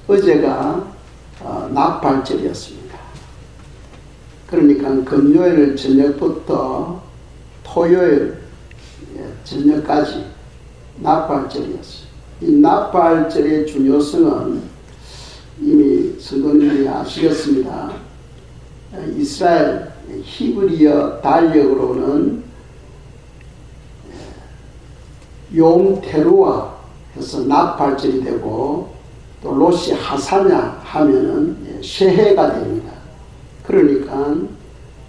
어제가 나팔절이었습니다. 그러니까 금요일 저녁부터 토요일 저녁까지 나팔절이었어요. 이 나팔절의 중요성은 이미 성도님들이 아시겠습니다. 이스라엘 히브리어 달력으로는 욤 테루아 해서 나팔절이 되고 또 로시 하사냐 하면은 새해가 됩니다. 그러니까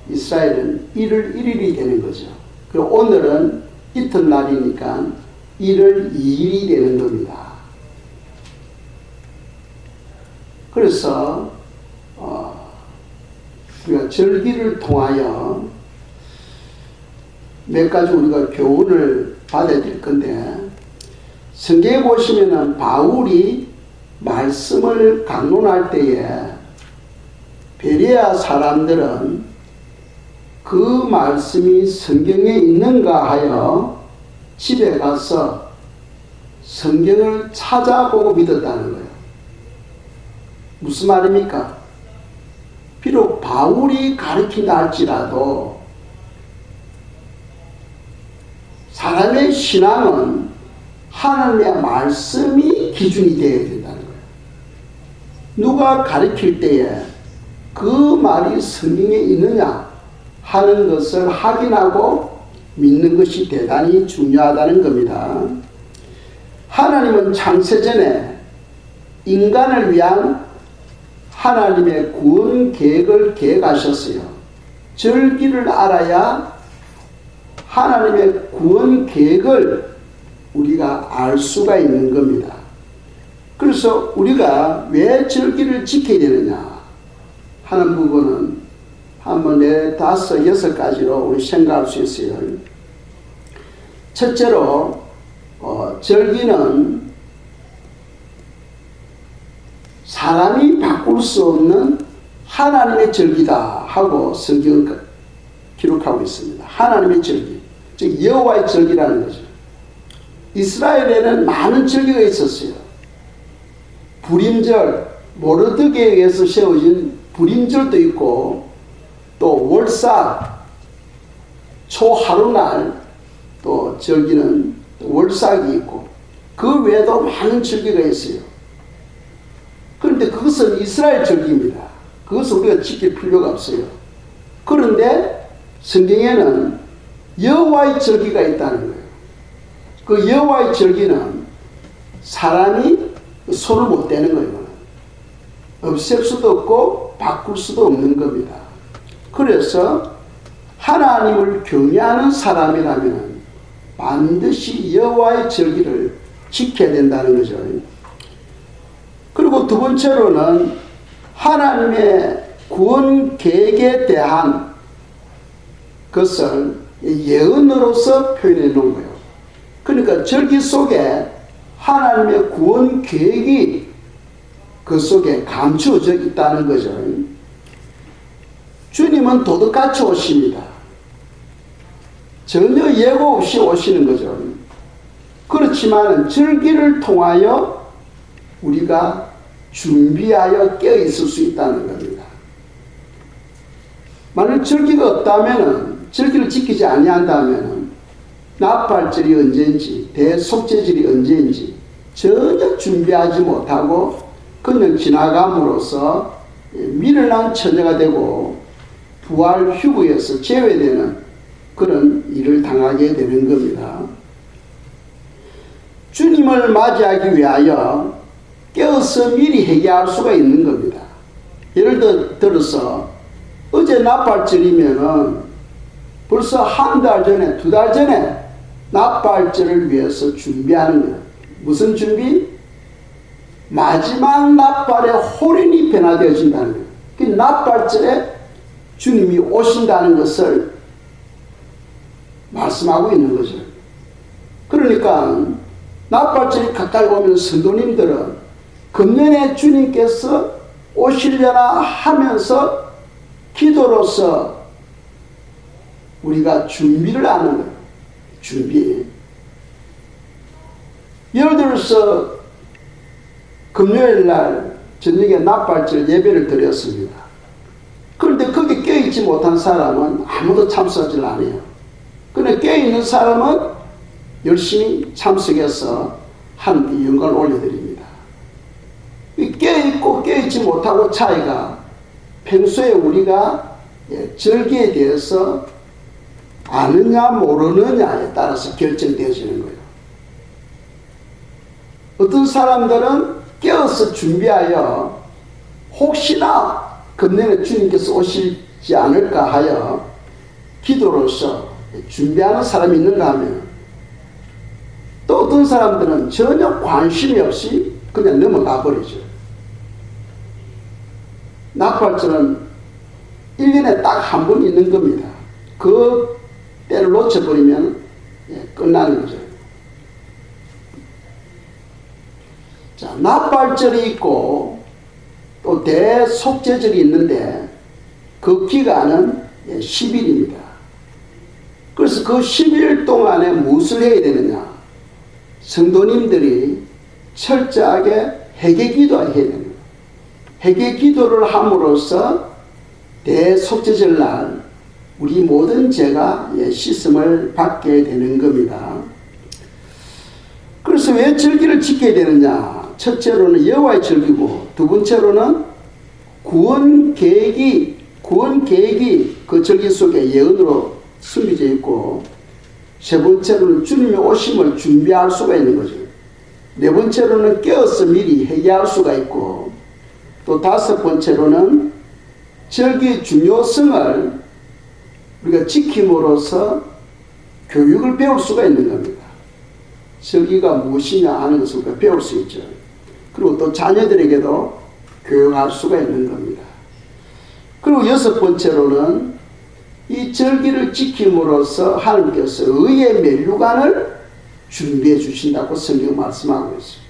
이스라엘은 1월 1일이 되는 거죠. 그리고 오늘은 이튿날이니까 1월 2일이 되는 겁니다. 그래서 우리가 절기를 통하여 몇 가지 우리가 교훈을 받아야 될 건데, 성경에 보시면은 바울이 말씀을 강론할 때에 베레아 사람들은 그 말씀이 성경에 있는가 하여 집에 가서 성경을 찾아보고 믿었다는 거예요. 무슨 말입니까? 비록 바울이 가르친다 할지라도 사람의 신앙은 하나님의 말씀이 기준이 되어야 된다는 거예요. 누가 가르칠 때에 그 말이 성경에 있느냐 하는 것을 확인하고 믿는 것이 대단히 중요하다는 겁니다. 하나님은 창세전에 인간을 위한 하나님의 구원 계획을 계획하셨어요. 절기를 알아야 하나님의 구원 계획을 우리가 알 수가 있는 겁니다. 그래서 우리가 왜 절기를 지켜야 되느냐 하는 부분은 한번 4, 6 가지로 우리 생각할 수 있어요. 첫째로 절기는 사람이 바꿀 수 없는 하나님의 절기다 하고 성경은 기록하고 있습니다. 하나님의 절기, 즉 여호와의 절기라는 거죠. 이스라엘에는 많은 절기가 있었어요. 불임절, 모르드게에 의해서 세워진 불임절도 있고, 또 월삭, 초하루날 또 절기는 월삭이 있고, 그 외에도 많은 절기가 있어요. 그런데 그것은 이스라엘 절기입니다. 그것을 우리가 지킬 필요가 없어요. 그런데 성경에는 여호와의 절기가 있다는 거예요. 그 여호와의 절기는 사람이 손을 못 대는 거예요. 없앨 수도 없고 바꿀 수도 없는 겁니다. 그래서 하나님을 경외하는 사람이라면 반드시 여호와의 절기를 지켜야 된다는 거죠. 그리고 두 번째로는 하나님의 구원 계획에 대한 것을 예언으로서 표현해 놓은 거예요. 그러니까 절기 속에 하나님의 구원 계획이 그 속에 감추어져 있다는 거죠. 주님은 도둑같이 오십니다. 전혀 예고 없이 오시는 거죠. 그렇지만 절기를 통하여 우리가 준비하여 깨어 있을 수 있다는 겁니다. 만약 절기가 없다면, 절기를 지키지 아니한다면 나팔절이 언제인지, 대속죄절이 언제인지 전혀 준비하지 못하고 그냥 지나감으로써 미련한 처녀가 되고 부활 휴구에서 제외되는 그런 일을 당하게 되는 겁니다. 주님을 맞이하기 위하여 깨어서 미리 회개할 수가 있는 겁니다. 예를 들어서 어제 나팔절이면은 벌써 한 달 전에, 2달 전에 나팔절을 위해서 준비하는 거예요. 무슨 준비? 마지막 나팔의 호련이 변화되어진다는 거예요. 그 나팔절에 주님이 오신다는 것을 말씀하고 있는 거죠. 그러니까 나팔절이 가까이 오면 성도님들은 금년에 주님께서 오시려나 하면서 기도로서 우리가 준비를 하는 거예요. 준비. 예를 들어서 금요일 날 저녁에 나팔절 예배를 드렸습니다. 그런데 거기 껴있지 못한 사람은 아무도 참석을 안 해요. 그런데 껴있는 사람은 열심히 참석해서 하나님께 영광을 올려드립니다. 껴있고 껴있지 못하고 차이가 평소에 우리가 절기에 대해서 아느냐 모르느냐에 따라서 결정되어지는 거예요. 어떤 사람들은 깨어서 준비하여 혹시나 금년에 주님께서 오시지 않을까 하여 기도로서 준비하는 사람이 있는가 하면, 또 어떤 사람들은 전혀 관심이 없이 그냥 넘어가 버리죠. 나팔절은 1년에 딱 한 번 있는 겁니다. 그 때를 놓쳐버리면 끝나는 거죠. 자, 나팔절이 있고 또 대속죄절이 있는데 그 기간은 10일입니다. 그래서 그 10일 동안에 무엇을 해야 되느냐? 성도님들이 철저하게 회개기도를 해야 됩니다. 회개기도를 함으로써 대속죄절 날 우리 모든 죄가 씻음을 받게 되는 겁니다. 그래서 왜 절기를 지켜야 되느냐? 첫째로는 여호와의 절기고, 두 번째로는 구원 계획이 그 절기 속에 예언으로 숨겨져 있고, 세 번째로는 주님의 오심을 준비할 수가 있는 거죠. 네 번째로는 깨어서 미리 회개할 수가 있고, 또 다섯 번째로는 절기의 중요성을 우리가 지킴으로써 교육을 배울 수가 있는 겁니다. 절기가 무엇이냐 하는 것을 우리가 배울 수 있죠. 그리고 또 자녀들에게도 교육할 수가 있는 겁니다. 그리고 여섯 번째로는 이 절기를 지킴으로써 하나님께서 의의 면류관을 준비해 주신다고 성경 말씀하고 있어요.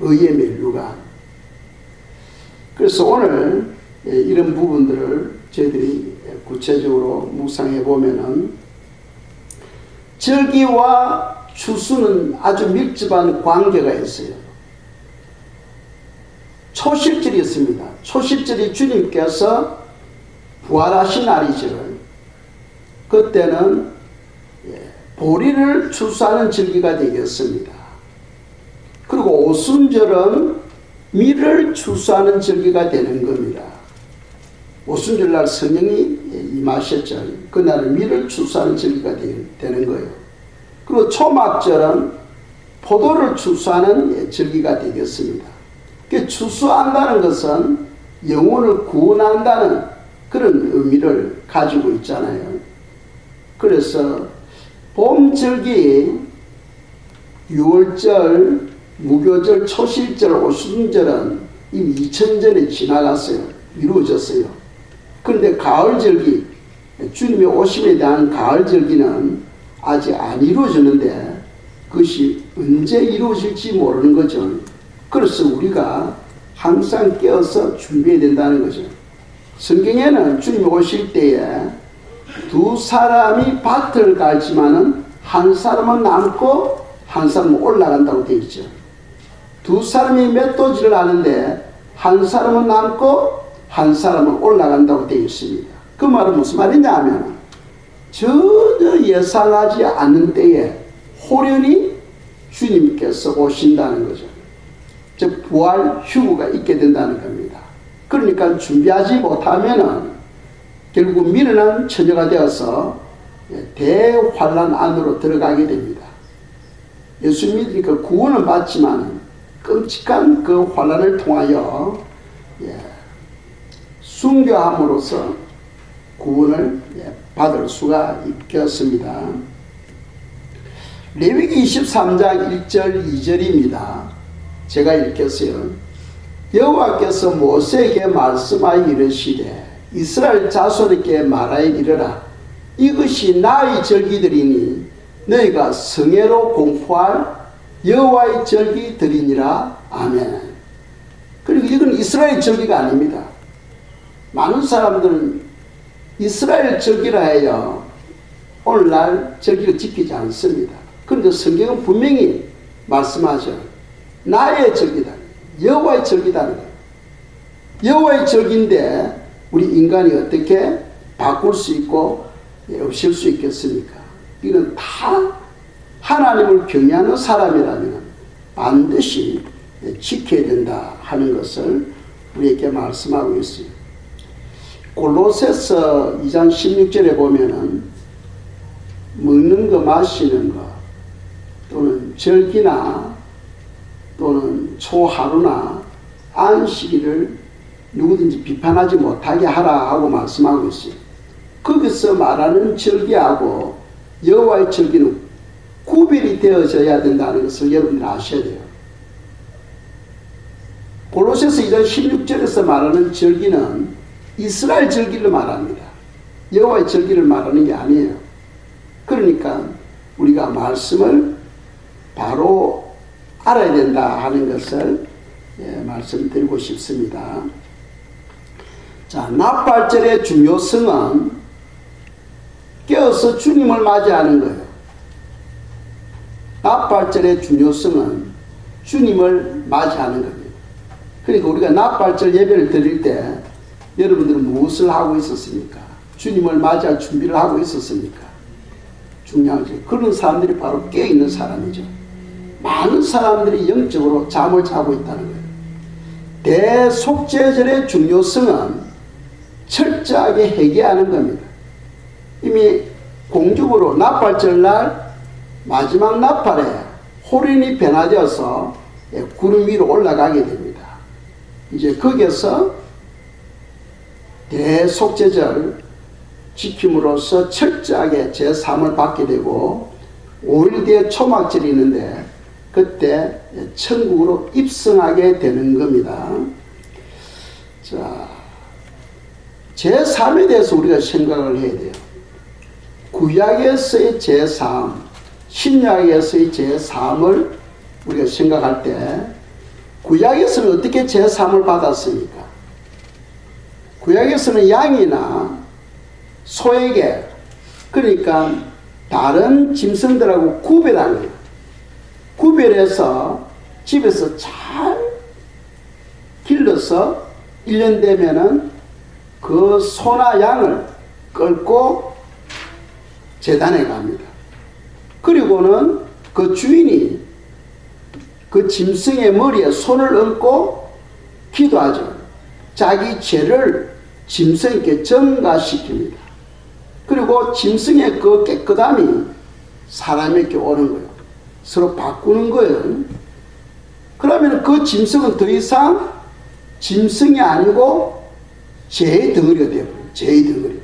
의의 면류관. 그래서 오늘 이런 부분들을 저희들이 구체적으로 묵상해 보면은, 절기와 추수는 아주 밀접한 관계가 있어요. 초실절이 있습니다. 초실절이 주님께서 부활하신 날이죠. 그때는 보리를 추수하는 절기가 되겠습니다. 그리고 오순절은 밀을 추수하는 절기가 되는 겁니다. 오순절날 성령이 임하셨죠. 그날은 밀을 추수하는 절기가 되는 거예요. 그리고 초막절은 포도를 추수하는 절기가 되겠습니다. 추수한다는 것은 영혼을 구원한다는 그런 의미를 가지고 있잖아요. 그래서 봄절기, 유월절, 무교절, 초실절, 오순절은 이미 2000전에 지나갔어요. 이루어졌어요. 그런데 가을절기, 주님의 오심에 대한 가을절기는 아직 안 이루어졌는데 그것이 언제 이루어질지 모르는 거죠. 그래서 우리가 항상 깨어서 준비해야 된다는 거죠. 성경에는 주님이 오실 때에 두 사람이 밭을 갈지만은 한 사람은 남고 한 사람은 올라간다고 되어 있죠. 두 사람이 맷도질을 하는데 한 사람은 남고 한 사람은 올라간다고 되어 있습니다. 그 말은 무슨 말이냐 하면, 전혀 예상하지 않는 때에 호련히 주님께서 오신다는 거죠. 즉 부활 휴무가 있게 된다는 겁니다. 그러니까 준비하지 못하면은 결국 미련한 처녀가 되어서 대환란 안으로 들어가게 됩니다. 예수 믿으니까 구원은 받지만 끔찍한 그 환란을 통하여 순교함으로써 구원을 받을 수가 있겠습니다. 레위기 23장 1절 2절입니다. 제가 읽겠어요. 여호와께서 모세에게 말씀하여 이르시되 이스라엘 자손에게 말하여 이르라. 이것이 나의 절기들이니 너희가 성회로 공포할 여호와의 절기들이니라. 아멘. 그리고 이건 이스라엘 절기가 아닙니다. 많은 사람들은 이스라엘 절기라 해요. 오늘날 절기를 지키지 않습니다. 그런데 성경은 분명히 말씀하죠. 나의 절기다. 여호와의 절기다는 거예요. 여호와의 절기인데 우리 인간이 어떻게 바꿀 수 있고 없앨 수 있겠습니까? 이는 다 하나님을 경외하는 사람이라면 반드시 지켜야 된다 하는 것을 우리에게 말씀하고 있어요. 골로새서 2장 16절에 보면은 먹는 거 마시는 거 또는 절기나 또는 초하루나 안식일을 누구든지 비판하지 못하게 하라 하고 말씀하고 있어요. 거기서 말하는 절기하고 여호와의 절기는 구별이 되어져야 된다는 것을 여러분들 아셔야 돼요. 골로새서 2장 16절에서 말하는 절기는 이스라엘 절기를 말합니다. 여호와의 절기를 말하는 게 아니에요. 그러니까 우리가 말씀을 바로 알아야 된다 하는 것을 말씀드리고 싶습니다. 자, 납발절의 중요성은 깨어서 주님을 맞이하는 거예요. 납발절의 중요성은 주님을 맞이하는 겁니다. 그러니까 우리가 납발절 예배를 드릴 때 여러분들은 무엇을 하고 있었습니까? 주님을 맞이할 준비를 하고 있었습니까? 중요하죠. 그런 사람들이 바로 깨어있는 사람이죠. 많은 사람들이 영적으로 잠을 자고 있다는 거예요. 대속죄절의 중요성은 철저하게 회개하는 겁니다. 이미 공적으로 납발절날 마지막 나팔에 호련이 변화되어서 구름 위로 올라가게 됩니다. 이제 거기에서 대속죄절 지킴으로써 철저하게 제3을 받게 되고 5일 뒤에 초막절이 있는데 그때 천국으로 입성하게 되는 겁니다. 자, 제3에 대해서 우리가 생각을 해야 돼요. 구약에서의 제3, 신약에서의 제3을 우리가 생각할 때 구약에서는 어떻게 제3을 받았습니까? 구약에서는 양이나 소에게, 그러니까 다른 짐승들하고 구별하는 거예요. 구별해서 집에서 잘 길러서 1년 되면은 그 소나 양을 끌고 제단에 갑니다. 그리고는 그 주인이 그 짐승의 머리에 손을 얹고 기도하죠. 자기 죄를 짐승에게 전가시킵니다. 그리고 짐승의 그 깨끗함이 사람에게 오는 거예요. 서로 바꾸는 거예요. 그러면 그 짐승은 더 이상 짐승이 아니고 죄의 덩어리가 되어버려요. 죄의 덩어리.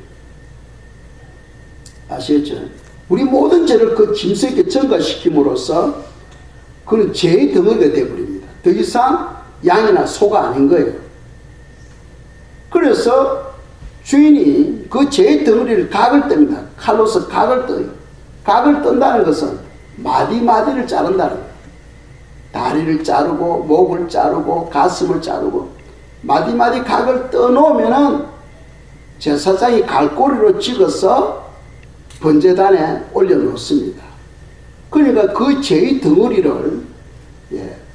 아시겠죠? 우리 모든 죄를 그 짐승에게 전가시킴으로써 그는 죄의 덩어리가 되어버립니다. 더 이상 양이나 소가 아닌 거예요. 그래서 주인이 그 죄의 덩어리를 각을 뗍니다. 칼로서 각을 떠요. 각을 뜬다는 것은 마디마디를 자른다는 거예요. 다리를 자르고 목을 자르고 가슴을 자르고 마디마디 각을 떠놓으면은 제사장이 갈고리로 찍어서 번제단에 올려놓습니다. 그러니까 그 죄의 덩어리를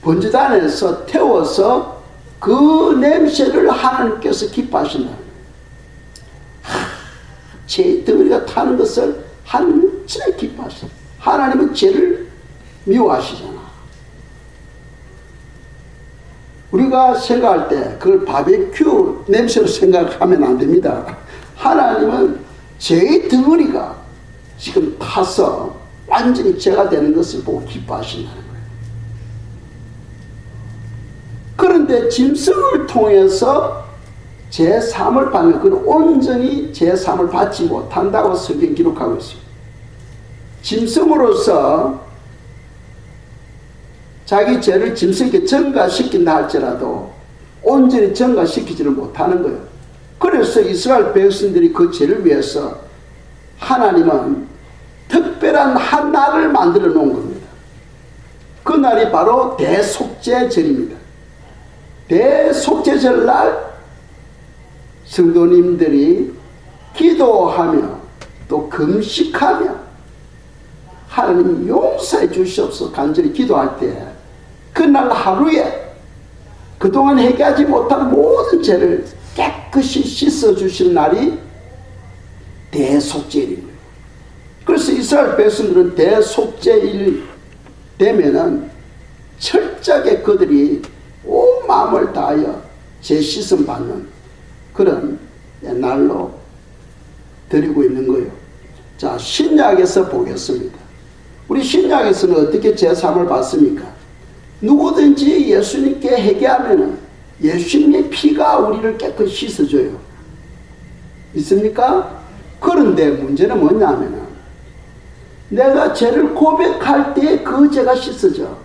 번제단에서 태워서 그 냄새를 하나님께서 기뻐하신다는 거예요. 죄의 덩어리가 타는 것을 하나님은 진짜 기뻐하시죠. 하나님은 죄를 미워하시잖아. 우리가 생각할 때 그걸 바베큐 냄새로 생각하면 안 됩니다. 하나님은 죄의 덩어리가 지금 타서 완전히 죄가 되는 것을 보고 기뻐하신다는 거예요. 그런데 짐승을 통해서 제3을 받는, 그는 온전히 제3을 받지 못한다고 성경 기록하고 있습니다. 짐승으로서 자기 죄를 짐승에게 전가시킨다 할지라도 온전히 전가시키지를 못하는 거예요. 그래서 이스라엘 백성들이 그 죄를 위해서 하나님은 특별한 한 날을 만들어 놓은 겁니다. 그 날이 바로 대속죄절입니다. 대속죄절 날 성도님들이 기도하며 또 금식하며 하나님 용서해 주시옵소서 간절히 기도할 때 그날 하루에 그동안 해결하지 못한 모든 죄를 깨끗이 씻어주시는 날이 대속죄일인 거예요. 그래서 이스라엘 백성들은 대속죄일 되면은 철저하게 그들이 온 마음을 다하여 죄 씻음 받는 그런 날로 드리고 있는 거예요. 자, 신약에서 보겠습니다. 우리 신약에서는 어떻게 제사함을 받습니까? 누구든지 예수님께 회개하면은 예수님의 피가 우리를 깨끗이 씻어줘요. 있습니까? 그런데 문제는 뭐냐면은 내가 죄를 고백할 때 그 죄가 씻어져.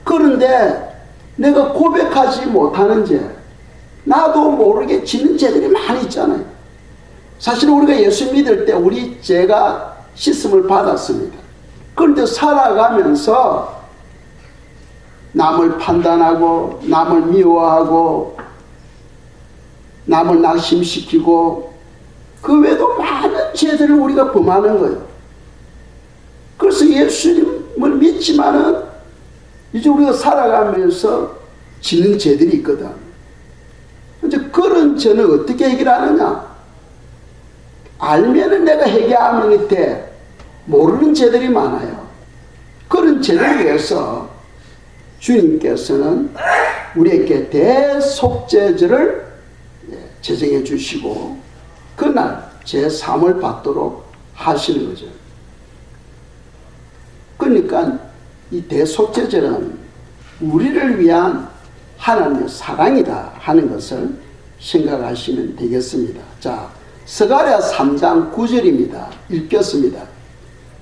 그런데 내가 고백하지 못하는 죄, 나도 모르게 지는 죄들이 많이 있잖아요. 사실 우리가 예수 믿을 때 우리 죄가 씻음을 받았습니다. 그런데 살아가면서 남을 판단하고 남을 미워하고 남을 낙심시키고 그 외에도 많은 죄들을 우리가 범하는 거예요. 그래서 예수님을 믿지만은 이제 우리가 살아가면서 지는 죄들이 있거든. 이제 그런 죄는 어떻게 해결하느냐? 알면은 내가 해결하면 돼. 모르는 죄들이 많아요. 그런 죄를 위해서 주님께서는 우리에게 대속죄제를 제정해 주시고 그날 제3을 받도록 하시는 거죠. 그러니까 이 대속죄제는 우리를 위한 하나님의 사랑이다 하는 것을 생각하시면 되겠습니다. 자, 스가랴 3장 9절입니다. 읽겠습니다.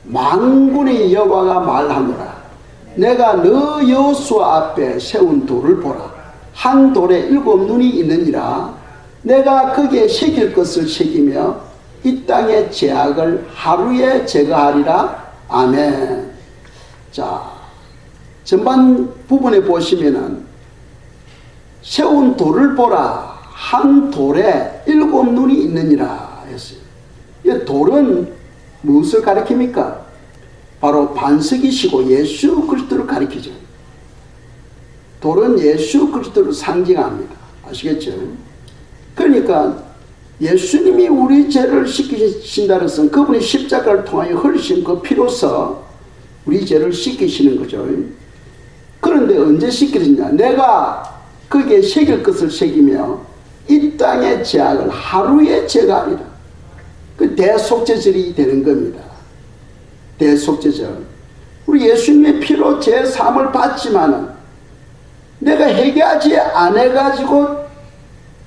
만군의 여호와가 말하노라. 내가 너 여호수아 앞에 세운 돌을 보라. 한 돌에 7 눈이 있느니라. 내가 거기에 새길 것을 새기며 이 땅의 죄악을 하루에 제거하리라. 아멘. 자, 전반 부분에 보시면은 세운 돌을 보라. 한 돌에 7 눈이 있느니라 했어요. 이 돌은 무엇을 가리킵니까? 바로 반석이시고 예수 그리스도를 가리키죠. 돌은 예수 그리스도를 상징합니다. 아시겠죠? 그러니까 예수님이 우리 죄를 씻기신다는 것은 그분이 십자가를 통하여 흘리신 그 피로서 우리 죄를 씻기시는 거죠. 그런데 언제 씻기느냐? 내가 거기에 새길 것을 새기며 이 땅의 죄악을 하루에 제거하리라. 그 대속죄절이 되는 겁니다. 대속죄절. 우리 예수님의 피로 제3을 받지만은 내가 회개하지 않아가지고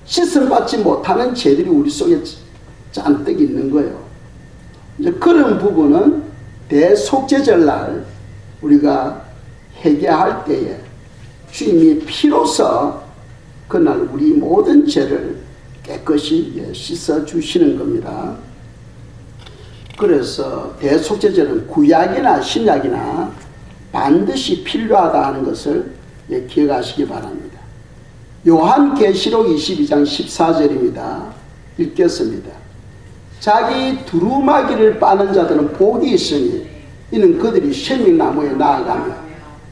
씻음 받지 못하는 죄들이 우리 속에 잔뜩 있는 거예요. 이제 그런 부분은 대속죄절 날 우리가 회개할 때에 주님이 피로서 그날 우리 모든 죄를 깨끗이 씻어 주시는 겁니다. 그래서 대속죄절은 구약이나 신약이나 반드시 필요하다 하는 것을 기억하시기 바랍니다. 요한계시록 22장 14절입니다. 읽겠습니다. 자기 두루마기를 빠는 자들은 복이 있으니 이는 그들이 생명나무에 나아가며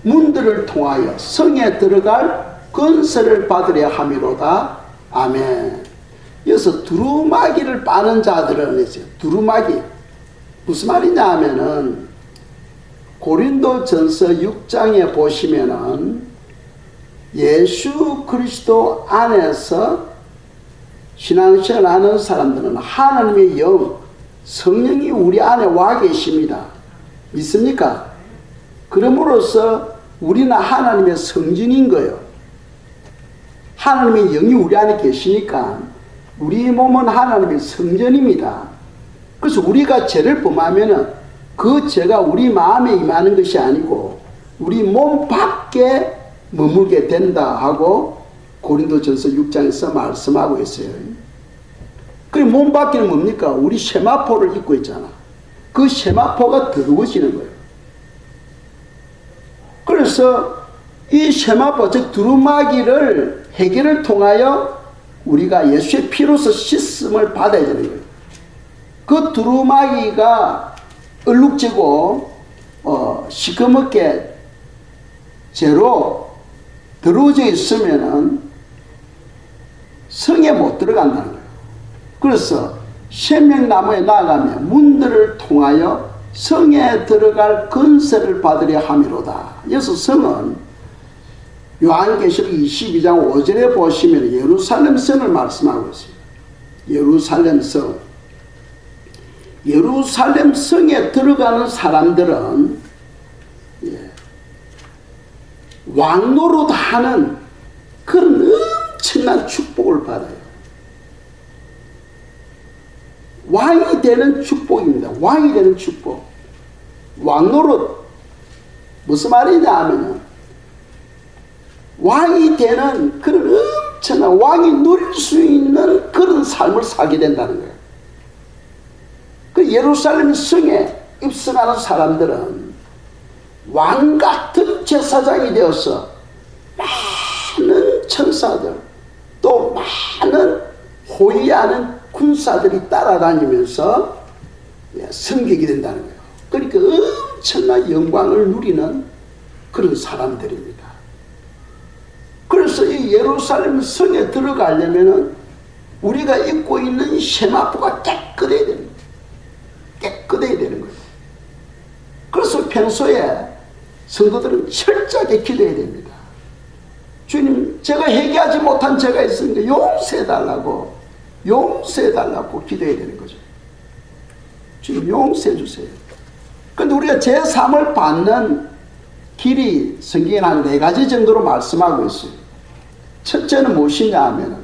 문들을 통하여 성에 들어갈 건설을 받으려 함이로다. 아멘. 여기서 두루마기를 빠는 자들은 있어요. 두루마기 무슨 말이냐 하면은 고린도전서 6장에 보시면은 예수 그리스도 안에서 신앙생활 하는 사람들은 하나님의 영, 성령이 우리 안에 와 계십니다. 믿습니까? 그럼으로써 우리는 하나님의 성전인 거예요. 하나님의 영이 우리 안에 계시니까 우리 몸은 하나님의 성전입니다. 그래서 우리가 죄를 범하면은 그 죄가 우리 마음에 임하는 것이 아니고 우리 몸 밖에 머물게 된다 하고 고린도전서 6장에서 말씀하고 있어요. 그리고 몸 밖에는 뭡니까? 우리 세마포를 입고 있잖아. 그 세마포가 더러워지는 거예요. 그래서 이 세마포, 즉 두루마기를 해결을 통하여 우리가 예수의 피로서 씻음을 받아야 되는 거예요. 그 두루마기가 얼룩지고 시커멓게 죄로 더러워져 있으면은 성에 못 들어간다는 거예요. 그래서 생명나무에 나아가며 문들을 통하여 성에 들어갈 건세를 받으려 함이로다. 여기서 성은 요한계시록 22장 5절에 보시면 예루살렘 성을 말씀하고 있습니다. 예루살렘 성. 예루살렘 성에 들어가는 사람들은 왕노릇하는 그런 엄청난 축복을 받아요. 왕이 되는 축복입니다. 왕이 되는 축복. 왕노릇 무슨 말이냐 하면은 왕이 되는 그런 엄청난 왕이 누릴 수 있는 그런 삶을 살게 된다는 거예요. 그 예루살렘 성에 입성하는 사람들은 왕 같은 제사장이 되어서 많은 천사들 또 많은 호위하는 군사들이 따라다니면서 섬기게 된다는 거예요. 그러니까 엄청난 영광을 누리는 그런 사람들입니다. 그래서 이 예루살렘 성에 들어가려면은 우리가 입고 있는 세마포가 깨끗해야 됩니다. 깨끗해야 되는 거예요. 그래서 평소에 성도들은 철저하게 기도해야 됩니다. 주님, 제가 회개하지 못한 죄가 있으니까 용서해달라고, 용서해달라고 기도해야 되는 거죠. 주님, 용서해 주세요. 그런데 우리가 제3을 받는 길이 성경에 한 4가지 정도로 말씀하고 있어요. 첫째는 무엇이냐 하면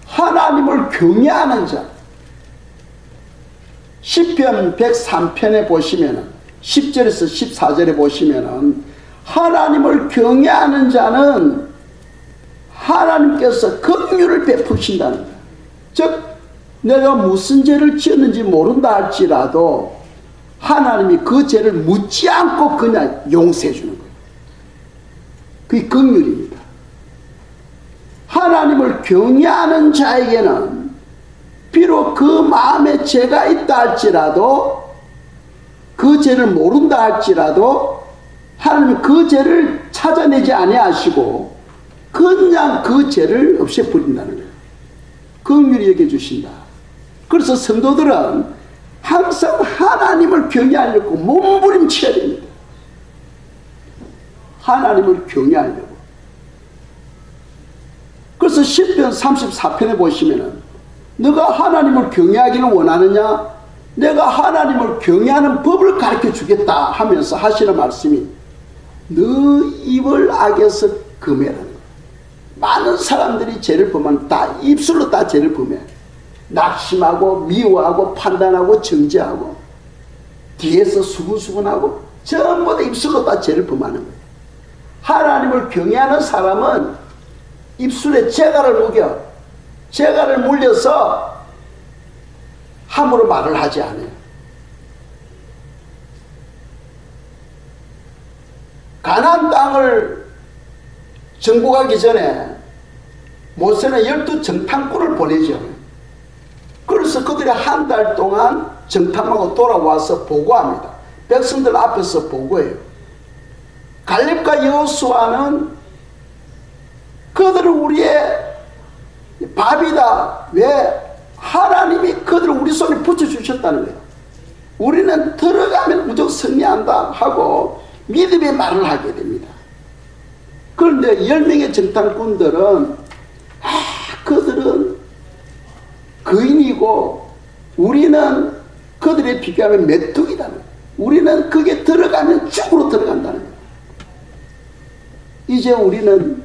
하나님을 경외하는 자. 시편 103편에 보시면은 10절에서 14절에 보시면은 하나님을 경외하는 자는 하나님께서 긍휼을 베푸신다는 거예요. 즉 내가 무슨 죄를 지었는지 모른다 할지라도 하나님이 그 죄를 묻지 않고 그냥 용서해 주는 거예요. 그게 긍휼입니다. 하나님을 경외하는 자에게는 비록 그 마음에 죄가 있다 할지라도 그 죄를 모른다 할지라도 하나님은 그 죄를 찾아내지 아니하시고 그냥 그 죄를 없애버린다는 거예요. 긍휼히 여겨주신다. 그래서 성도들은 항상 하나님을 경외하려고 몸부림쳐야 됩니다. 하나님을 경외하려고. 그래서 시편 34편에 보시면은 너가 하나님을 경외하기를 원하느냐? 내가 하나님을 경외하는 법을 가르쳐 주겠다 하면서 하시는 말씀이 너 입을 악에서 금해라는 거예요. 많은 사람들이 죄를 범하면 다 입술로 다 죄를 범해. 낙심하고 미워하고 판단하고 정죄하고 뒤에서 수근수근하고 전부 다 입술로 다 죄를 범하는 거예요. 하나님을 경외하는 사람은 입술에 재갈을 우겨 재갈을 물려서 함부로 말을 하지 않아요. 가나안 땅을 정복하기 전에 모세는 12 정탐꾼을 보내죠. 그래서 그들이 한 달 동안 정탐하고 돌아와서 보고합니다. 백성들 앞에서 보고해요. 갈렙과 여호수아는 그들을 우리의 밥이다. 왜? 하나님이 그들을 우리 손에 붙여주셨다는 거예요. 우리는 들어가면 무조건 승리한다 하고 믿음의 말을 하게 됩니다. 그런데 10명의 정탐꾼들은 그들은 거인이고 우리는 그들에 비교하면 메뚜기다는 거예요. 우리는 그게 들어가면 죽으로 들어간다는 거예요. 이제 우리는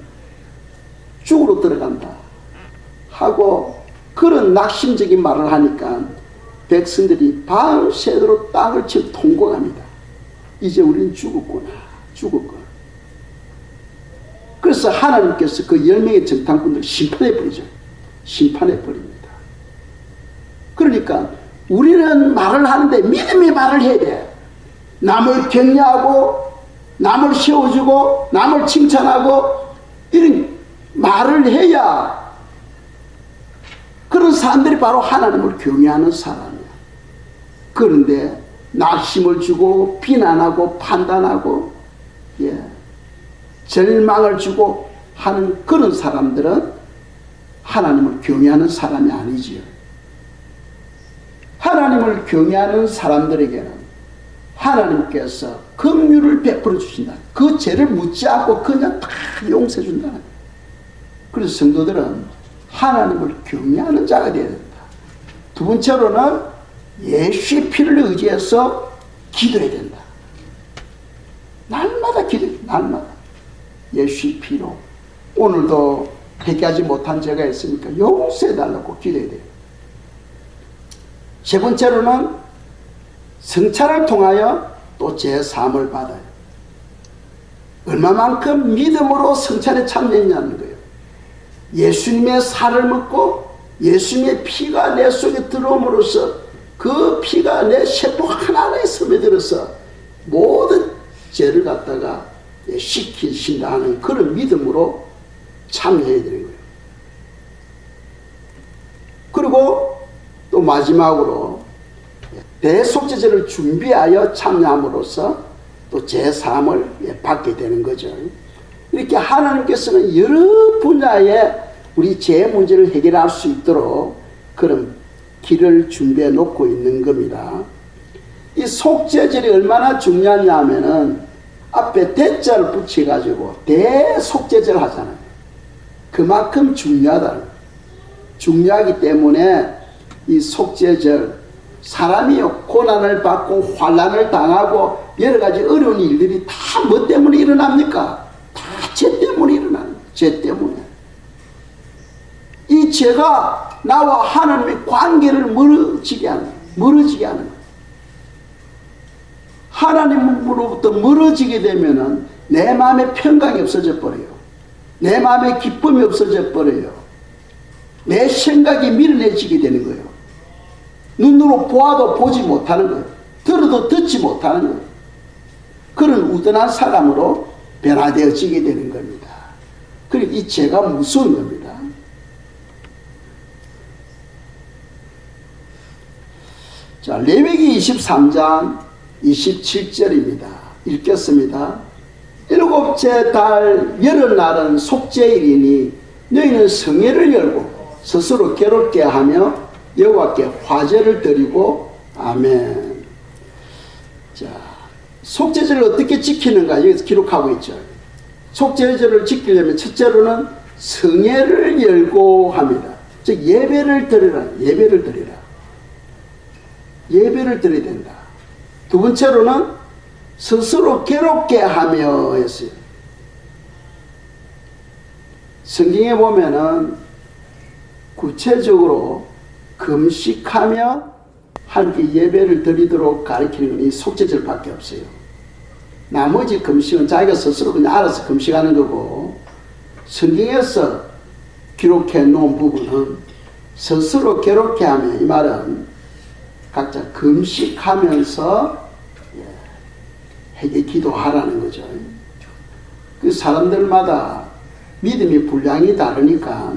죽으로 들어간다 하고 그런 낙심적인 말을 하니까 백성들이 밤새도록 땅을 치고 통곡합니다. 이제 우리는 죽었구나. 죽었구나. 그래서 하나님께서 그 10명의 정탐꾼들을 심판해버리죠. 심판해버립니다. 그러니까 우리는 말을 하는데 믿음의 말을 해야 돼. 남을 격려하고 남을 세워주고 남을 칭찬하고 이런 말을 해야 그런 사람들이 바로 하나님을 경외하는 사람이야. 그런데 낙심을 주고 비난하고 판단하고 절망을 주고 하는 그런 사람들은 하나님을 경외하는 사람이 아니지요. 하나님을 경외하는 사람들에게는 하나님께서 긍휼을 베풀어 주신다. 그 죄를 묻지 않고 그냥 다 용서해 준다는 거예요. 그래서 성도들은 하나님을 경외하는 자가 되어야 된다. 두 번째로는 예수의 피를 의지해서 기도해야 된다. 날마다 기도해. 날마다 예수의 피로 오늘도 회개하지 못한 죄가 있으니까 용서해달라고 기도해야 돼요. 세 번째로는 성찬을 통하여 또 제사함을 받아요. 얼마만큼 믿음으로 성찬에 참여했냐는 거예요. 예수님의 살을 먹고 예수님의 피가 내 속에 들어옴으로써 그 피가 내 세포 하나하나에 스며들어서 모든 죄를 갖다가 씻기신다 하는 그런 믿음으로 참여해야 되는 거예요. 그리고 또 마지막으로 대속죄제를 준비하여 참여함으로써 또 제사함을 받게 되는 거죠. 이렇게 하나님께서는 여러 분야에 우리 죄 문제를 해결할 수 있도록 그런 길을 준비해 놓고 있는 겁니다. 이 속죄절이 얼마나 중요하냐 하면은 앞에 대자를 붙여가지고 대속죄절 하잖아요. 그만큼 중요하다. 중요하기 때문에 이 속죄절, 사람이 고난을 받고 환난을 당하고 여러 가지 어려운 일들이 다 뭐 때문에 일어납니까? 다 죄 때문에 일어나는 거예요. 죄 때문에. 이 죄가 나와 하나님의 관계를 멀어지게 하는 거예요. 하나님으로부터 멀어지게 되면은 내 마음의 평강이 없어져 버려요. 내 마음의 기쁨이 없어져 버려요. 내 생각이 미련해지게 되는 거예요. 눈으로 보아도 보지 못하는 거예요. 들어도 듣지 못하는 거예요. 그런 우둔한 사람으로 변화되어지게 되는 겁니다. 그리고 이 죄가 무서운 겁니다. 자, 레위기 23장 27절입니다. 읽겠습니다. 일곱째 달 여름날은 속죄일이니 너희는 성회를 열고 스스로 괴롭게 하며 여호와께 화제를 드리고 아멘. 자, 속죄절을 어떻게 지키는가 여기서 기록하고 있죠. 속죄절을 지키려면 첫째로는 성회를 열고 합니다. 즉 예배를 드리라. 예배를 드리라. 예배를 드려야 된다. 두 번째로는 스스로 괴롭게 하며 했어요. 성경에 보면은 구체적으로 금식하며 하나님께 예배를 드리도록 가르치는 건 이 속죄절밖에 없어요. 나머지 금식은 자기가 스스로 그냥 알아서 금식하는 거고, 성경에서 기록해 놓은 부분은 스스로 괴롭게 하며, 이 말은 각자 금식하면서 회개 기도하라는 거죠. 그 사람들마다 믿음의 분량이 다르니까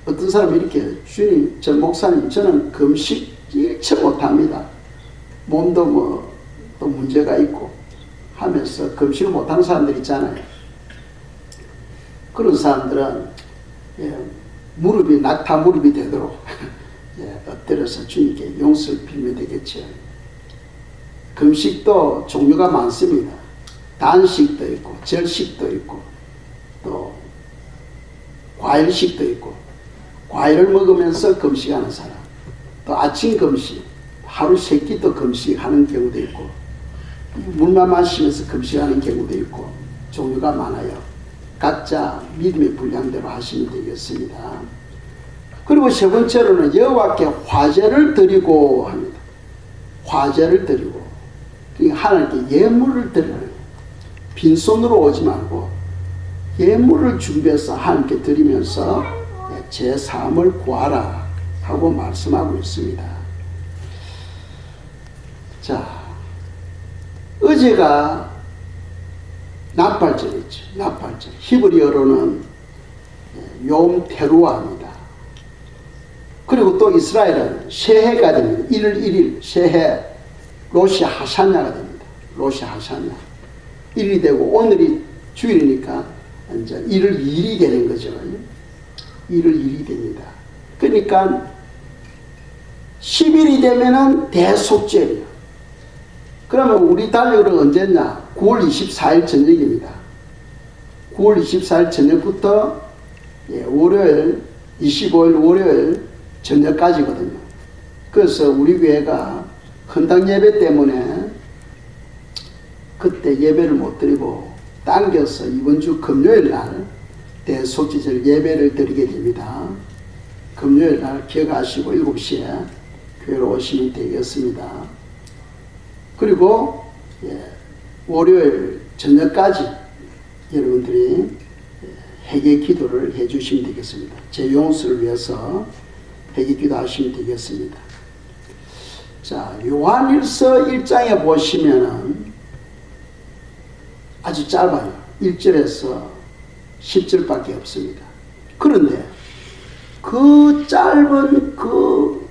어떤 사람이 이렇게 주님, 저 목사님 저는 금식 일체 못합니다. 몸도 뭐 또 문제가 있고 하면서 금식을 못하는 사람들 있잖아요. 그런 사람들은 무릎이 낙타 무릎이 되도록 엎드려서 주님께 용서를 빌면 되겠죠. 금식도 종류가 많습니다. 단식도 있고 절식도 있고 또 과일식도 있고, 과일을 먹으면서 금식하는 사람, 또 아침 금식, 하루 3끼도 금식하는 경우도 있고, 물만 마시면서 금식하는 경우도 있고, 종류가 많아요. 각자 믿음의 분량대로 하시면 되겠습니다. 그리고 세 번째로는 여호와께 화제를 드리고 합니다. 화제를 드리고, 하나님께 예물을 드리는, 빈손으로 오지 말고 예물을 준비해서 하나님께 드리면서 제사함을 구하라 하고 말씀하고 있습니다. 자, 어제가 나팔절이죠. 나팔절. 히브리어로는 욤 테루아입니다. 그리고 또 이스라엘은 새해가 됩니다. 1월 1일 새해 로시 하샤냐가 됩니다. 로시 하샤냐. 1일이 되고 오늘이 주일이니까 이제 1월 2일이 되는 거죠. 1월 2일이 됩니다. 그러니까 10일이 되면은 대속죄예요. 그러면 우리 달력으로 언제냐? 9월 24일 저녁입니다. 9월 24일 저녁부터 월요일 25일 월요일 저녁까지거든요. 그래서 우리 교회가 헌당 예배 때문에 그때 예배를 못 드리고 당겨서 이번 주 금요일 날 대속죄절 예배를 드리게 됩니다. 금요일 날 기억하시고 7시에 교회로 오시면 되겠습니다. 그리고 월요일 저녁까지 여러분들이 회개 기도를 해주시면 되겠습니다. 제 용서를 위해서 회개 기도하시면 되겠습니다. 자, 요한일서 1장에 보시면은 아주 짧아요. 1절에서 10절밖에 없습니다. 그런데 그 짧은 그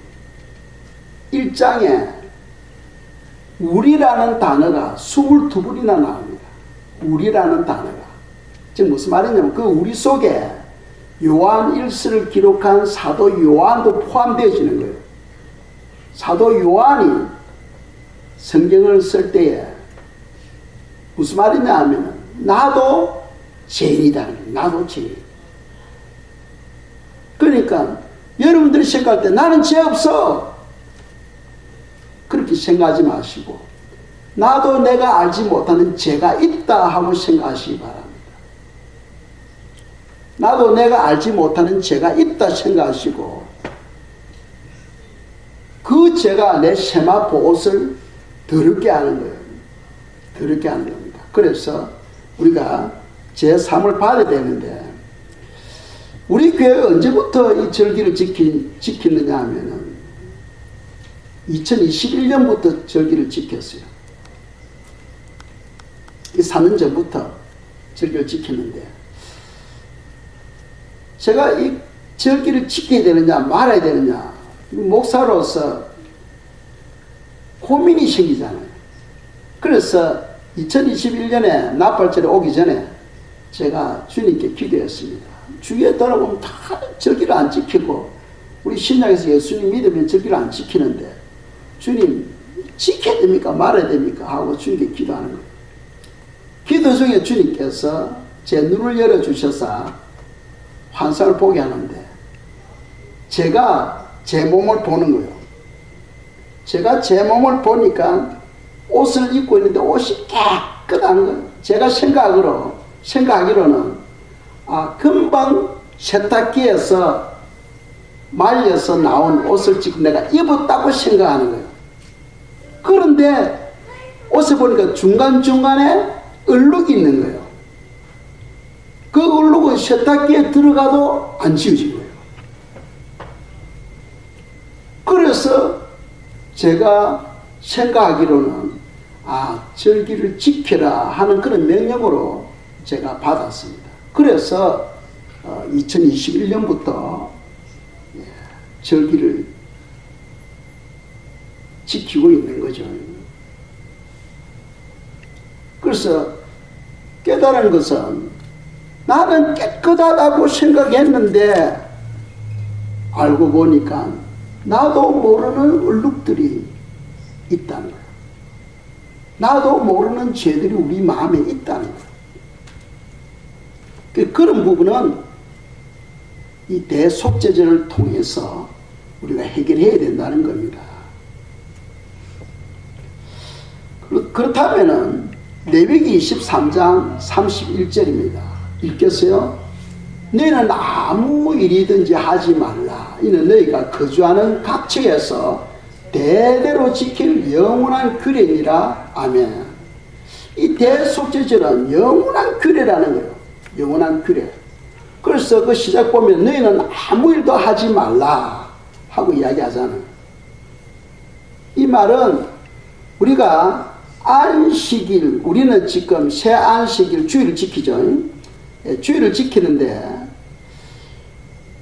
1장에 우리라는 단어가 22번이나 나옵니다. 우리라는 단어가. 지금 무슨 말이냐면 그 우리 속에 요한 1서를 기록한 사도 요한도 포함되어지는 거예요. 사도 요한이 성경을 쓸 때에 무슨 말이냐 하면 나도 죄인이다. 나도 죄인. 그러니까 여러분들이 생각할 때 나는 죄 없어. 그렇게 생각하지 마시고 나도 내가 알지 못하는 죄가 있다 하고 생각하시기 바랍니다. 나도 내가 알지 못하는 죄가 있다 생각하시고 그 죄가 내 세마포 옷을 더럽게 하는 거예요. 더럽게 하는 겁니다. 그래서 우리가 제3을 받아야 되는데 우리 교회가 언제부터 이 절기를 지키느냐 하면은 2021년부터 절기를 지켰어요. 이 4년 전부터 절기를 지켰는데 제가 이 절기를 지켜야 되느냐 말아야 되느냐 목사로서 고민이 생기잖아요. 그래서 2021년에 나팔절에 오기 전에 제가 주님께 기도했습니다. 주위에 돌아보면 다 절기를 안 지키고 우리 신약에서 예수님 믿으면 절기를 안 지키는데 주님 지켜야 됩니까 말아야 됩니까 하고 주님께 기도하는 거예요. 기도 중에 주님께서 제 눈을 열어주셔서 환상을 보게 하는데 제가 제 몸을 보는 거예요. 제가 제 몸을 보니까 옷을 입고 있는데 옷이 깨끗한 거예요. 제가 생각하기로는 금방 세탁기에서 말려서 나온 옷을 지금 내가 입었다고 생각하는 거예요. 그런데 옷을 보니까 중간중간에 얼룩이 있는 거예요. 그 얼룩은 세탁기에 들어가도 안 지워진 거예요. 그래서 제가 생각하기로는 절기를 지켜라 하는 그런 명령으로 제가 받았습니다. 그래서 2021년부터 절기를 지키고 있는 거죠. 그래서 깨달은 것은 나는 깨끗하다고 생각했는데 알고 보니까 나도 모르는 얼룩들이 있다는 거예요. 나도 모르는 죄들이 우리 마음에 있다는 거예요. 그런 부분은 이 대속죄절을 통해서 우리가 해결해야 된다는 겁니다. 그렇다면은 레위기 23장 31절입니다. 읽겠어요? 너희는 아무 일이든지 하지 말라. 이는 너희가 거주하는 각처에서 대대로 지킬 영원한 규례니라. 아멘. 이 대속죄절은 영원한 규례라는 거예요. 영원한 규례. 그래서 그 시작 보면 너희는 아무 일도 하지 말라 하고 이야기하잖아요. 이 말은 우리가 안식일, 우리는 지금 새 안식일 주일을 지키죠. 주일을 지키는데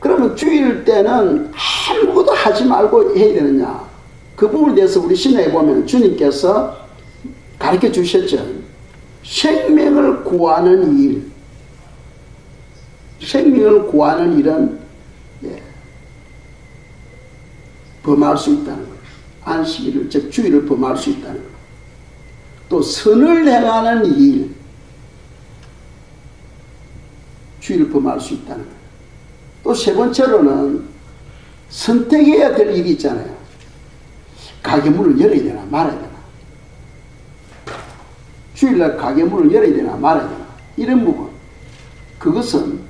그러면 주일 때는 아무것도 하지 말고 해야 되느냐? 그 부분에 대해서 우리 신약에 보면 주님께서 가르쳐 주셨죠. 생명을 구하는 일, 생명을 구하는 일은 범할 수 있다는 거예요. 안식일을, 즉 주일을 범할 수 있다는 거예요. 또 선을 행하는 일, 주일을 범할 수 있다는 거예요. 또 세 번째로는 선택해야 될 일이 있잖아요. 가게 문을 열어야 되나 말아야 되나, 주일날 가게 문을 열어야 되나 말아야 되나, 이런 부분. 그것은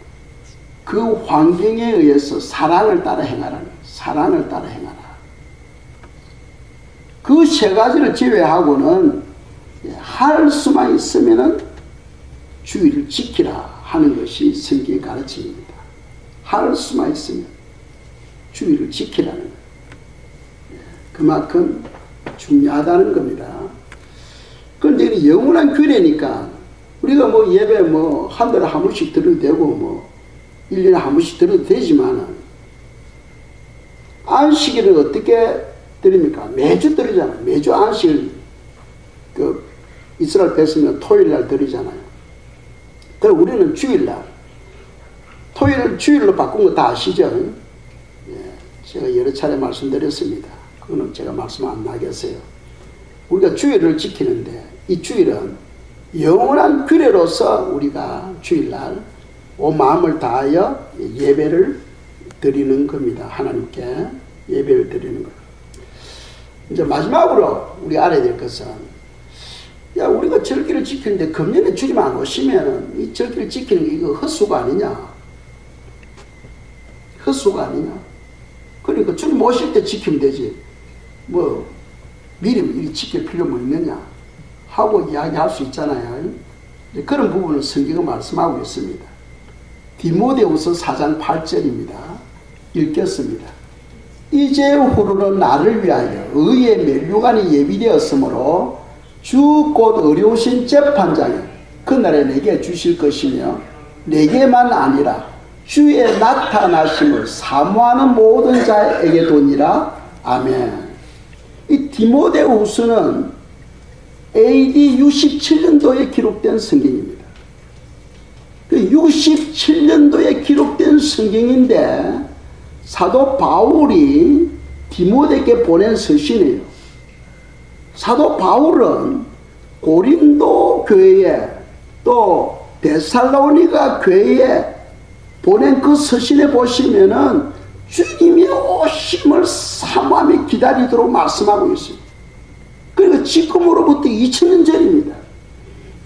그 환경에 의해서 사랑을 따라 행하라는 거예요. 사랑을 따라 행하라. 그 세 가지를 제외하고는 할 수만 있으면은 주의를 지키라 하는 것이 성경의 가르침입니다. 할 수만 있으면 주의를 지키라는 거예요. 그만큼 중요하다는 겁니다. 그런데 영원한 규례니까 우리가 뭐 예배 뭐 한 달에 한 번씩 드려도 되고 뭐 1년에 한 번씩 드려도 되지만은 안식일은 어떻게 드립니까? 매주 드리잖아요. 매주 안식일 그 이스라엘 백성은 토요일날 드리잖아요. 그럼 우리는 주일날, 토요일을 주일로 바꾼 거 다 아시죠? 제가 여러 차례 말씀드렸습니다. 그거는 제가 말씀 안 나겠어요. 우리가 주일을 지키는데 이 주일은 영원한 규례로서 우리가 주일날 온 마음을 다하여 예배를 드리는 겁니다. 하나님께 예배를 드리는 거예요. 이제 마지막으로 우리가 알아야 될 것은, 야, 우리가 절기를 지키는데 금년에 주님 안 오시면 이 절기를 지키는 게 이거 헛수가 아니냐? 헛수가 아니냐? 그러니까 주님 오실 때 지키면 되지. 뭐 미리 지킬 필요 뭐 있느냐? 하고 이야기할 수 있잖아요. 그런 부분을 성경은 말씀하고 있습니다. 디모데후서 4장 8절입니다. 읽겠습니다. 이제후로는 나를 위하여 의의 면류관이 예비되었으므로 주 곧 의로우신 재판장이 그날에 내게 주실 것이며 내게만 아니라 주의 나타나심을 사모하는 모든 자에게 도니라. 아멘. 이 디모데후서는 AD 67년도에 기록된 성경입니다. 67년도에 기록된 성경인데 사도 바울이 디모데에게 보낸 서신이에요. 사도 바울은 고린도 교회에 또 데살로니가 교회에 보낸 그 서신에 보시면은 주님의 오심을 사모하며 기다리도록 말씀하고 있어요. 그리고 지금으로부터 2000년 전입니다.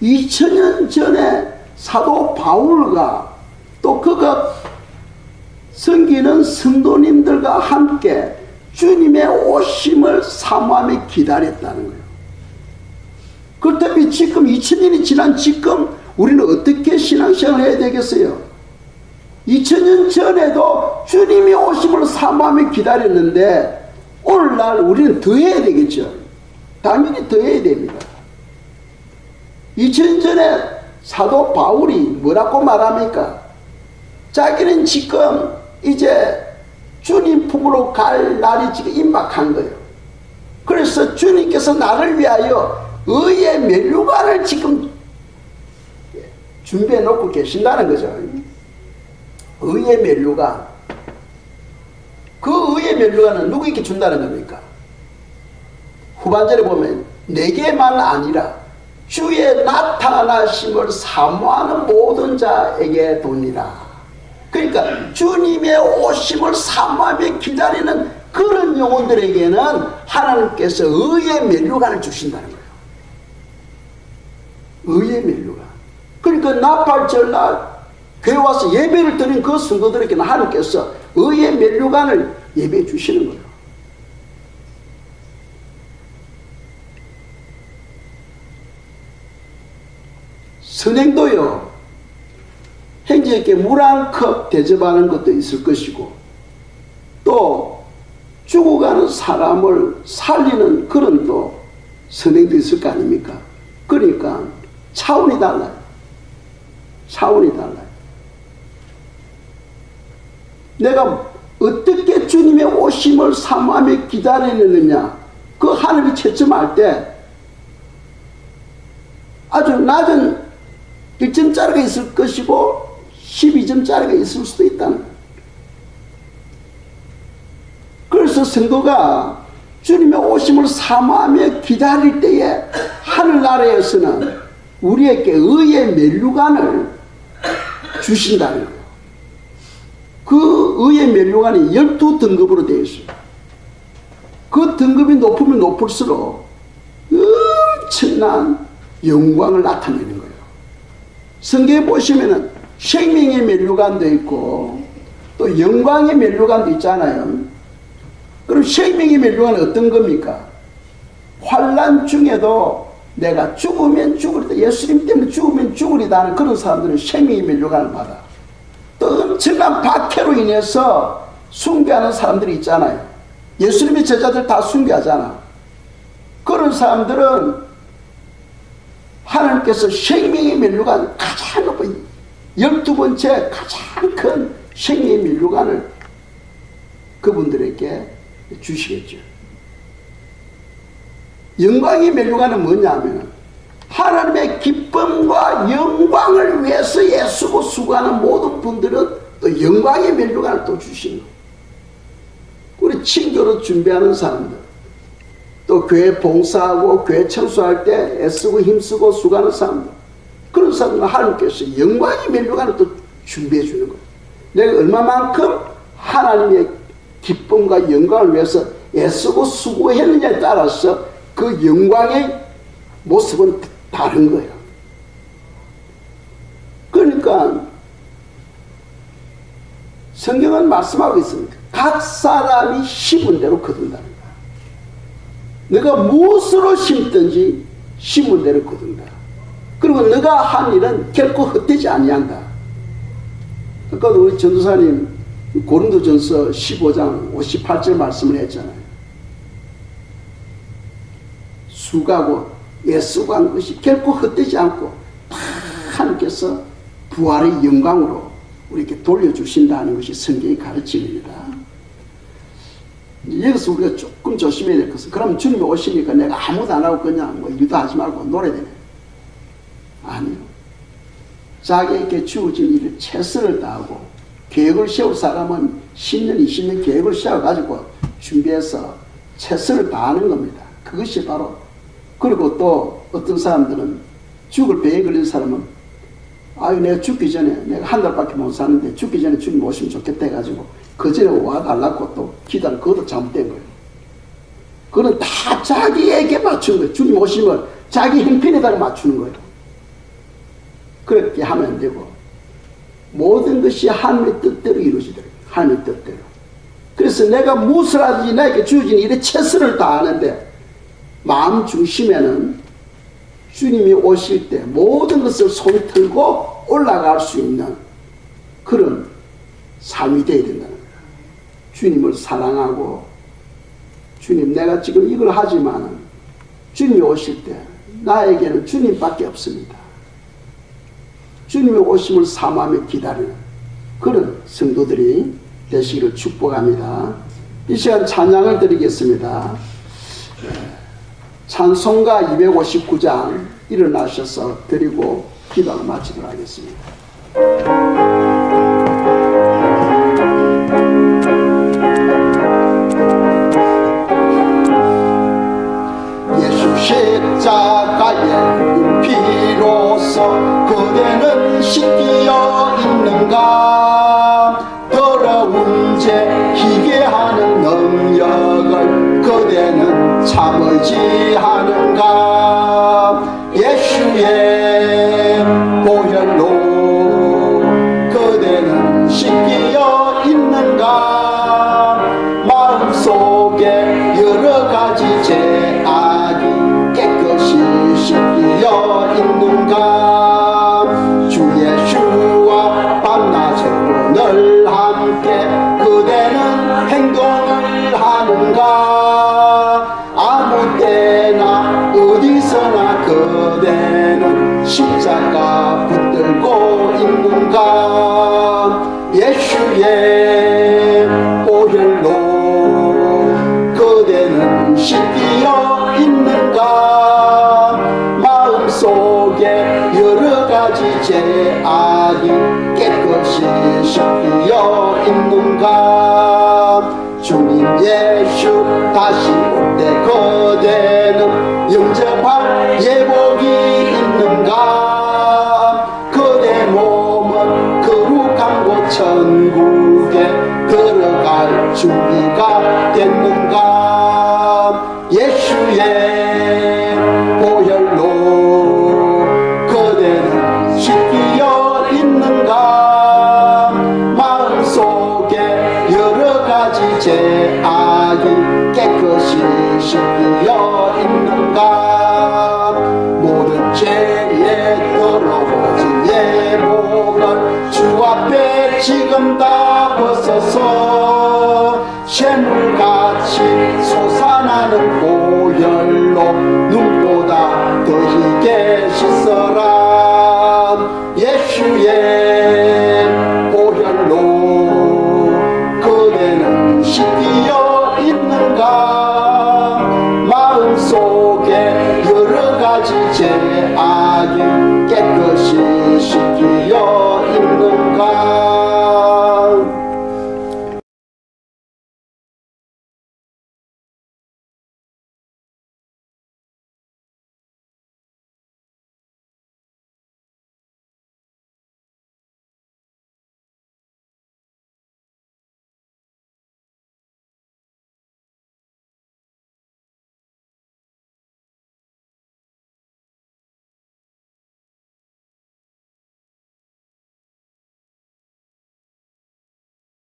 2000년 전에 사도 바울과 또 그가 섬기는 성도님들과 함께 주님의 오심을 사모하며 기다렸다는 거예요. 그렇다면 지금 2000년이 지난 지금 우리는 어떻게 신앙생활을 해야 되겠어요? 2000년 전에도 주님의 오심을 사모하며 기다렸는데 오늘날 우리는 더 해야 되겠죠. 당연히 더 해야 됩니다. 2000년 전에 사도 바울이 뭐라고 말합니까? 자기는 지금 이제 주님 품으로 갈 날이 지금 임박한 거예요. 그래서 주님께서 나를 위하여 의의 면류관을 지금 준비해 놓고 계신다는 거죠. 의의 면류관. 그 의의 면류관은 누구에게 준다는 겁니까? 후반절에 보면 내게만 아니라 주의 나타나심을 사모하는 모든 자에게 도니라. 그러니까 주님의 오심을 사모하며 기다리는 그런 영혼들에게는 하나님께서 의의 면류관을 주신다는 거예요. 의의 면류관. 그러니까 나팔절날 교회 와서 예배를 드린 그 성도들에게는 하나님께서 의의 면류관을 예배해 주시는 거예요. 선행도요, 행제에게 물 한 컵 대접하는 것도 있을 것이고, 또 죽어가는 사람을 살리는 그런 또 선행도 있을 거 아닙니까? 그러니까 차원이 달라요. 차원이 달라요. 내가 어떻게 주님의 오심을 사모하며 기다리느냐, 그 하늘이 채점할 때 아주 낮은 일정자리가 있을 것이고 12점짜리가 있을 수도 있다는 거예요. 그래서 성도가 주님의 오심을 사모하며 기다릴 때에 하늘나라에서는 우리에게 의의 면류관을 주신다는 거예요. 그 의의 면류관이 12등급으로 되어 있어요. 그 등급이 높으면 높을수록 엄청난 영광을 나타내는 거예요. 성경에 보시면은 생명의 면류관도 있고 또 영광의 면류관도 있잖아요. 그럼 생명의 면류관은 어떤 겁니까? 환난 중에도 내가 죽으면 죽으리다, 예수님 때문에 죽으면 죽으리다 하는 그런 사람들은 생명의 면류관을 받아. 또 엄청난 박해로 인해서 순교하는 사람들이 있잖아요. 예수님의 제자들 다 순교하잖아. 그런 사람들은 하나님께서 생명의 면류관 가장 높은 12번째 가장 큰 생명의 면류관을 그분들에게 주시겠죠. 영광의 면류관은 뭐냐면 하나님의 기쁨과 영광을 위해서 애쓰고 수고하는 모든 분들은 또 영광의 면류관을 또 주시는 거예요. 우리 친교로 준비하는 사람들, 또 교회 봉사하고 교회 청소할 때 애쓰고 힘쓰고 수고하는 사람들, 그런 사람들은 하나님께서 영광의 면류관을 또 준비해 주는 거예요. 내가 얼마만큼 하나님의 기쁨과 영광을 위해서 애쓰고 수고했느냐에 따라서 그 영광의 모습은 다른 거예요. 그러니까 성경은 말씀하고 있습니다. 각 사람이 심은 대로 거둔다는 거예요. 너가 무엇으로 심든지 심은 대로 거둔다. 그리고 너가 한 일은 결코 헛되지 아니한다. 아까도 우리 전도사님 고린도전서 15장 58절 말씀을 했잖아요. 수고하고 애쓰고 한 것이 결코 헛되지 않고 다 하나님께서 부활의 영광으로 우리에게 돌려주신다는 것이 성경의 가르침입니다. 여기서 우리가 조금 조심해야 될 것은, 그럼 주님이 오시니까 내가 아무도 안 하고 그냥 뭐 일도 하지 말고 놀아야 되네. 아니요. 자기에게 주어진 일을 최선을 다하고 계획을 세울 사람은 10년, 20년 계획을 세워가지고 준비해서 최선을 다하는 겁니다. 그것이 바로, 그리고 또 어떤 사람들은 죽을 병에 걸린 사람은 아유 내가 죽기 전에 내가 한 달밖에 못 사는데 죽기 전에 주님 오시면 좋겠다 해가지고 그 전에 와달라고 또 기다려. 그것도 잘못된 거예요. 그건 다 자기에게 맞춘 거예요. 주님 오시면 자기 형편에다가 맞추는 거예요. 그렇게 하면 안 되고 모든 것이 하나님의 뜻대로 이루어지더라고요. 하나님의 뜻대로. 그래서 내가 무엇을 하든지 나에게 주어진 일에 최선을 다하는데 마음 중심에는 주님이 오실 때 모든 것을 손 틀고 올라갈 수 있는 그런 삶이 되어야 된다는 거예요. 주님을 사랑하고 주님 내가 지금 이걸 하지만 주님이 오실 때 나에게는 주님밖에 없습니다. 주님의 오심을 사모하며 기다리는 그런 성도들이 되시기를 축복합니다. 이 시간 찬양을 드리겠습니다. 찬송가 259장 일어나셔서 드리고 기도를 마치도록 하겠습니다. 예수 십자가의 피로써 그대는 씻기어 있는가? 더러운 죄 희게 하는 능력을 그대는 참을지 하는가? 예수의 보혈로 그대는 씻기어 있는가? 마음속에 여러가지 죄악이 깨끗이 씻기어 있는가? 주 예수와 밤낮으로 늘 함께 그대는 행동을 하는가? 아무 때나 어디서 주님 예수 다시 올 때 그대는 영접할 예복이 있는가? 그대 몸은 거룩한 곳 천국에 들어갈 준비가 됐는가? 예수의 보혈로 그대는 씻기어 있는가? 마음속에 여러 가지 죄악이 깨끗이 씻기어 있는가? 모든 죄에 더러워진 예복을 주 앞에 지금 다 벗어서